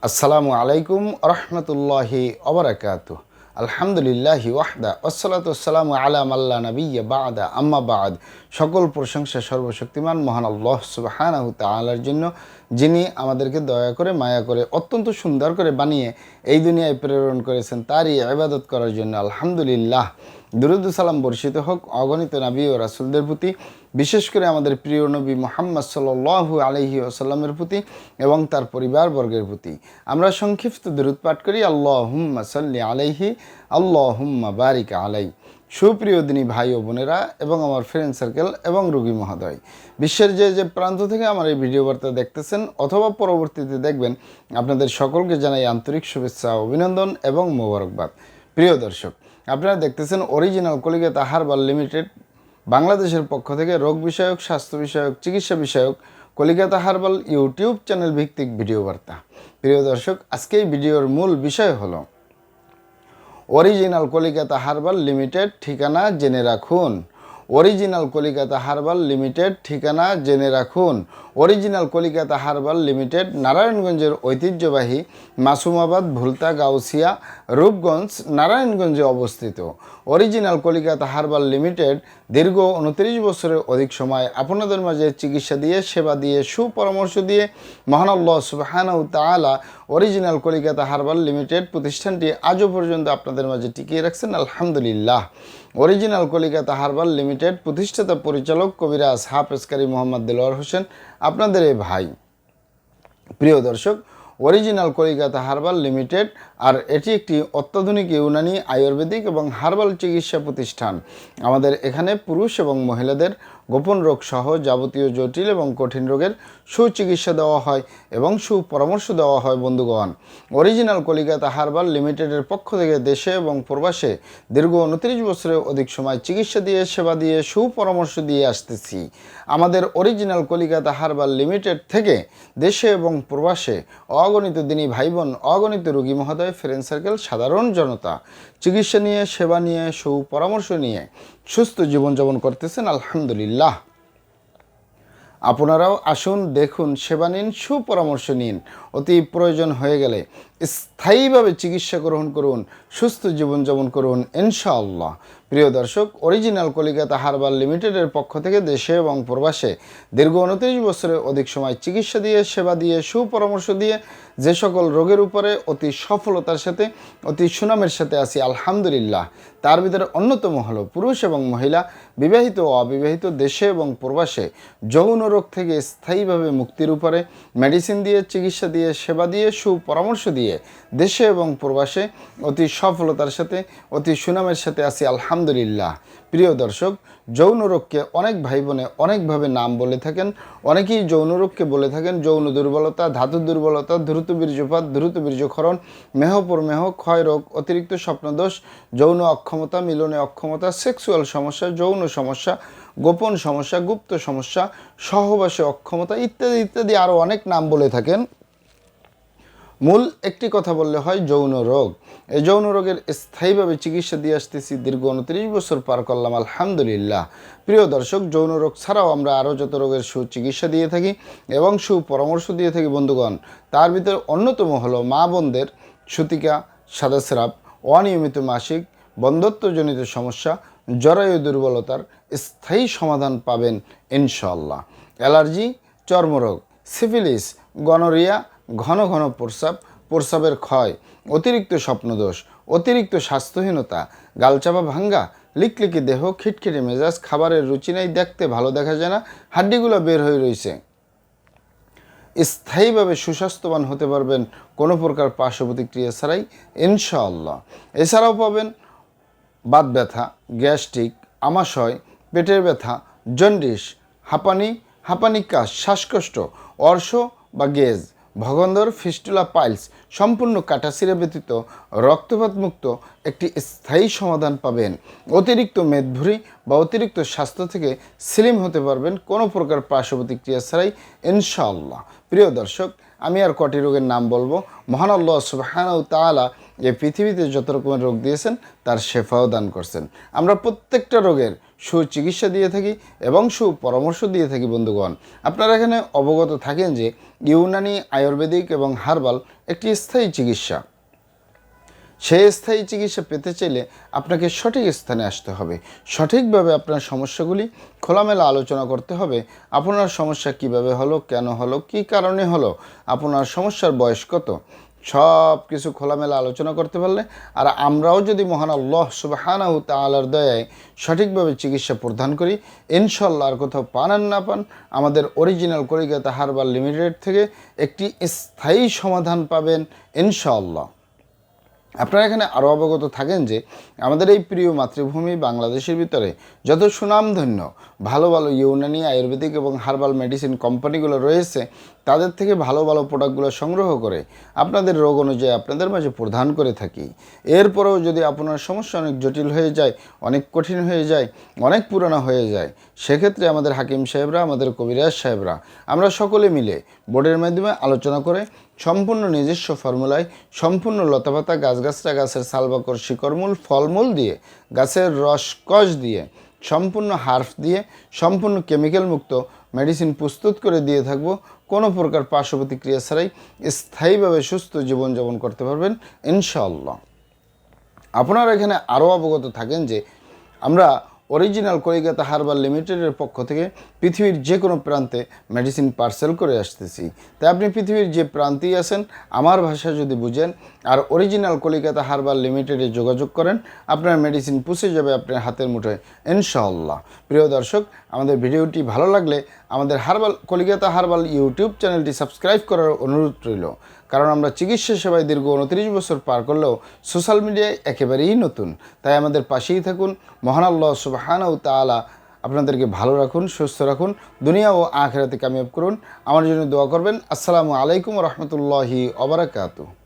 আসসালামু আলাইকুম রহমতুল্লাহি ওবারাকাতুহ। আলহামদুলিল্লাহি ওয়াহদা ওয়াসসালাতু ওয়াসসালামু আলা মাল্লা নাবিয়্যা বা'দা আম্মা বা'দ। সকল প্রশংসা সর্বশক্তিমান মহান আল্লাহ সুবহানাহু তাআলার জন্য, যিনি আমাদেরকে দয়া করে মায়া করে অত্যন্ত সুন্দর করে বানিয়ে এই দুনিয়ায় প্রেরণ করেছেন তারই ইবাদত করার জন্য। আলহামদুলিল্লাহ। দুরূদ ও সালাম বর্ষিত হোক অগণিত নবী ও রাসূলদের প্রতি, বিশেষ করে আমাদের প্রিয় নবী মুহাম্মদ সাল্লাল্লাহু আলাইহি ওয়াসাল্লামের প্রতি এবং তার পরিবারবর্গের প্রতি। আমরা সংক্ষিপ্ত দুরূদ পাঠ করি, আল্লাহুম্মা সাল্লি আলাইহি, আল্লাহুম্মা বারিক আলাই। সুপ্রিয় দিনী ভাই ও বোনেরা এবং আমার ফ্রেন্ড সার্কেল এবং রোগী মহোদয়, বিশ্বের যে যে প্রান্ত থেকে আমার এই ভিডিও বার্তা দেখতেছেন অথবা পরবর্তীতে দেখবেন, আপনাদের সকলকে জানাই আন্তরিক শুভেচ্ছা, অভিনন্দন এবং মোবারকবাদ। প্রিয় দর্শক, আপনারা দেখতেছেন অরিজিনাল কলিকাতা হার্বাল লিমিটেড বাংলাদেশের পক্ষ থেকে রোগ বিষয়ক, স্বাস্থ্য বিষয়ক, চিকিৎসা বিষয়ক কলিকাতা হার্বাল ইউটিউব চ্যানেল ভিত্তিক ভিডিও বার্তা। প্রিয় দর্শক, আজকে এই ভিডিওর মূল বিষয় হলো অরিজিনাল কলিকাতা হার্বাল লিমিটেড ঠিকানা জেনে রাখুন। অরিজিনাল কলিকাতা হার্বাল লিমিটেড ঠিকানা জেনে রাখুন। অরিজিনাল কলিকাতা হার্বাল লিমিটেড নারায়ণগঞ্জের ঐতিহ্যবাহী মাসুমাবাদ, ভুলতা, গাউসিয়া, রূপগঞ্জ, নারায়ণগঞ্জে অবস্থিত। অরিজিনাল কলিকাতা হার্বাল লিমিটেড দীর্ঘ 29 বছরের অধিক সময় আপনাদের মাঝে চিকিৎসা দিয়ে, সেবা দিয়ে, সুপরামর্শ দিয়ে মহান আল্লাহ সুবহানাহু তাআলা অরিজিনাল কলিকাতা হার্বাল লিমিটেড প্রতিষ্ঠানটি আজও পর্যন্ত আপনাদের মাঝে টিকিয়ে রাখছেন। আলহামদুলিল্লাহ। অরিজিনাল কলিকাতা হার্বাল লিমিটেড প্রতিষ্ঠাতা পরিচালক কবিরাজ হাফেজ কারি মোহাম্মদ দেলোয়ার হোসেন, আপনাদের এই ভাই। প্রিয় দর্শক, অরিজিনাল কলিকাতা হার্বাল লিমিটেড আর এটি একটি অত্যাধুনিক ইউনানি, আয়ুর্বেদিক এবং হার্বাল চিকিৎসা প্রতিষ্ঠান। আমাদের এখানে পুরুষ এবং মহিলাদের গোপন রোগ সহ যাবতীয় জটিল এবং কঠিন রোগের সুচিকিৎসা দেওয়া হয় এবং সুপরামর্শ দেওয়া হয়। বন্ধুগণ, অরিজিনাল কলিকাতা হার্বাল লিমিটেডের পক্ষ থেকে দেশে এবং প্রবাসে দীর্ঘ 29 বছরের অধিক সময় চিকিৎসা দিয়ে, সেবা দিয়ে, সুপরামর্শ দিয়ে আসতেছি। আমাদের অরিজিনাল কলিকাতা হার্বাল লিমিটেড থেকে দেশে এবং প্রবাসে অগণিত দিনী ভাই বোন, অগণিত রোগী মহোদয়, ফ্রেন্ড সার্কেল, সাধারণ জনতা চিকিৎসা নিয়ে, সেবা নিয়ে, সুপরামর্শ নিয়ে সুস্থ জীবনযাপন করতেছেন। আলহামদুলিল্লাহ। আপনারাও আসুন, দেখুন, সেবা নিন, সুপরামর্শ নিন। অতি প্রয়োজন হয়ে গেলে স্থায়ীভাবে চিকিৎসা গ্রহণ করুন, সুস্থ জীবনযাপন করুন ইনশাআল্লাহ। প্রিয় দর্শক, অরিজিনাল কলিকাতা হার্বাল লিমিটেডের পক্ষ থেকে দেশে এবং প্রবাসে দীর্ঘ 29 বছরের অধিক সময় চিকিৎসা দিয়ে, সেবা দিয়ে, সুপরামর্শ দিয়ে যে সকল রোগের উপরে অতি সফলতার সাথে, অতি সুনামের সাথে আছি আলহামদুলিল্লাহ, তার ভিতরে অন্যতম হলো পুরুষ এবং মহিলা, বিবাহিত ও অবিবাহিত, দেশে এবং প্রবাসে যৌন রোগ থেকে স্থায়ীভাবে মুক্তির উপরে মেডিসিন দিয়ে, চিকিৎসা দিয়ে, সেবা দিয়ে, সুপরামর্শ দিয়ে দেশে এবং প্রবাসে অতি সফলতার সাথে, অতি সুনামের সাথে আছি আলহামদুলিল্লাহ। প্রিয় দর্শক, যৌন রোগকে অনেক ভাই বোনে অনেকভাবে নাম বলে থাকেন। অনেকেই যৌন রোগকে বলে থাকেন যৌন দুর্বলতা, ধাতু দুর্বলতা, দ্রুত বীর্যপাত, দ্রুত বীর্যক্ষরণ, মেহপ্রমেহ, ক্ষয় রোগ, অতিরিক্ত স্বপ্নদোষ, যৌন অক্ষমতা, মিলনে অক্ষমতা, সেক্সুয়াল সমস্যা, যৌন সমস্যা, গোপন সমস্যা, গুপ্ত সমস্যা, সহবাসে অক্ষমতা ইত্যাদি ইত্যাদি আরও অনেক নাম বলে থাকেন। মূল একটি কথা বললে হয় যৌন রোগ। এই যৌন রোগের স্থায়ীভাবে চিকিৎসা দিয়ে আসতেছি, দীর্ঘ 29 বছর পার করলাম আলহামদুলিল্লাহ। প্রিয় দর্শক, যৌন রোগ ছাড়াও আমরা আরও যত রোগের সুচিকিৎসা দিয়ে থাকি এবং সুপরামর্শ দিয়ে থাকি বন্ধুগণ, তার ভিতরে অন্যতম হলো মা বোনদের সূতিকা, সাদাস্রাব, অনিয়মিত মাসিক, বন্ধ্যত্বজনিত সমস্যা, জরায়ু দুর্বলতার স্থায়ী সমাধান পাবেন ইনশাআল্লাহ। অ্যালার্জি, চর্মরোগ, সিফিলিস, গনোরিয়া, ঘন ঘন প্রস্রাব, প্রস্রাবের ক্ষয়, অতিরিক্ত স্বপ্নদোষ, অতিরিক্ত স্বাস্থ্যহীনতা, গালচাপা ভাঙ্গা, লিকলিকি দেহ, খিটখিটে মেজাজ, খাবারের রুচি নেই, দেখতে ভালো দেখা যায় না, হাড্ডিগুলো বের হয়ে রয়েছে, স্থায়ীভাবে সুস্বাস্থ্যবান হতে পারবেন কোনো প্রকার পার্শ্ব প্রতিক্রিয়া ছাড়াই ইনশাআল্লাহ। এছাড়াও পাবেন বাত ব্যথা, গ্যাস্ট্রিক, আমাশয়, পেটের ব্যথা, জন্ডিস, হাঁপানি কাশ, শ্বাসকষ্ট, অর্শ বা গেজ, ভগন্দর, ফিস্টুলা, পাইলস সম্পূর্ণ কাটাছিঁড়া ব্যতীত রক্তপাত মুক্ত একটি স্থায়ী সমাধান পাবেন। অতিরিক্ত মেদভুঁড়ি বা অতিরিক্ত স্বাস্থ্য থেকে স্লিম হতে পারবেন কোনো প্রকার পার্শ্ব প্রতিক্রিয়া ছাড়াই ইনশাআল্লাহ। প্রিয় দর্শক, আমি আর কটি রোগের নাম বলবো। মহান আল্লাহ সুবহানাহু তাআলা এই পৃথিবীতে যত রকমের রোগ দিয়েছেন তার শেফাও দান করছেন। আমরা প্রত্যেকটা রোগের সুচিকিৎসা দিয়ে থাকি এবং সুপরামর্শ দিয়ে থাকি। বন্ধুগণ, আপনারা এখানে অবগত থাকেন যে ইউনানি, আয়ুর্বেদিক এবং হার্বাল একটি স্থায়ী চিকিৎসা। সেই স্থায়ী চিকিৎসা পেতে চাইলে আপনাকে সঠিক স্থানে আসতে হবে, সঠিকভাবে আপনার সমস্যাগুলি খোলামেলা আলোচনা করতে হবে। আপনার সমস্যা কিভাবে হলো, কেন হলো, কী কারণে হলো, আপনার সমস্যার বয়স কত, সব কিছু খোলামেলা আলোচনা করতে পারলে, আর আমরাও যদি মহান আল্লাহ সুবহানাহু তাআলার দয়ায় সঠিকভাবে চিকিৎসা প্রদান করি, ইনশাআল্লাহ আর কোথাও পান আর না পান, আমাদের অরিজিনাল কলিকাতা হার্বাল লিমিটেড থেকে একটি স্থায়ী সমাধান পাবেন ইনশাআল্লাহ। আপনারা এখানে আরও অবগত থাকেন যে আমাদের এই প্রিয় মাতৃভূমি বাংলাদেশের ভিতরে যত সুনামধন্য ভালো ভালো ইউনানি, আয়ুর্বেদিক এবং হার্বাল মেডিসিন কোম্পানিগুলো রয়েছে, তাদের থেকে ভালো ভালো প্রোডাক্টগুলো সংগ্রহ করে আপনাদের রোগ অনুযায়ী আপনাদের মাঝে প্রদান করে থাকি। এরপরেও যদি আপনার সমস্যা অনেক জটিল হয়ে যায়, অনেক কঠিন হয়ে যায়, অনেক পুরানো হয়ে যায়, সেক্ষেত্রে আমাদের হাকিম সাহেবরা, আমাদের কবিরাজ সাহেবরা, আমরা সকলে মিলে বোর্ডের মাধ্যমে আলোচনা করে সম্পূর্ণ নিজস্ব ফর্মুলায়, সম্পূর্ণ লতাপাতা, গাছগাছরা, গাছের সালবাকর, শিকড়মূল, ফলমূল দিয়ে, গাছের রসকস দিয়ে, সম্পূর্ণ হার্ফ দিয়ে, সম্পূর্ণ কেমিক্যাল মুক্ত মেডিসিন প্রস্তুত করে দিয়ে থাকব। কোনো প্রকার পার্শ্ব প্রতিক্রিয়া ছাড়াই স্থায়ীভাবে সুস্থ জীবনযাপন করতে পারবেন ইনশাআল্লাহ। আপনারা এখানে আরও অবগত থাকেন যে আমরা অরিজিনাল কলিকাতা হার্বাল লিমিটেডের পক্ষ থেকে পৃথিবীর যে কোনো প্রান্তে মেডিসিন পার্সেল করে আসতেছি। তাই আপনি পৃথিবীর যে প্রান্তেই আছেন, আমার ভাষা যদি বুঝেন আর অরিজিনাল কলিকাতা হার্বাল লিমিটেডে যোগাযোগ করেন, আপনার মেডিসিন পৌঁছে যাবে আপনার হাতের মুঠোয় ইনশাআল্লাহ। প্রিয় দর্শক, আমাদের ভিডিওটি ভালো লাগলে আমাদের কলিকাতা হার্বাল ইউটিউব চ্যানেলটি সাবস্ক্রাইব করার অনুরোধ রইল। কারণ আমরা চিকিৎসা সেবায় দীর্ঘ 29 বছর পার করলেও সোশ্যাল মিডিয়ায় একেবারেই নতুন। তাই আমাদের পাশেই থাকুন। মহান আল্লাহ সুবহানাহু তাআলা আপনাদেরকে ভালো রাখুন, সুস্থ রাখুন, দুনিয়া ও আখিরাতে কামিয়াব করুন। আমার জন্য দোয়া করবেন। আসসালামু আলাইকুম ওয়া রাহমাতুল্লাহি ওয়া বারাকাতুহু।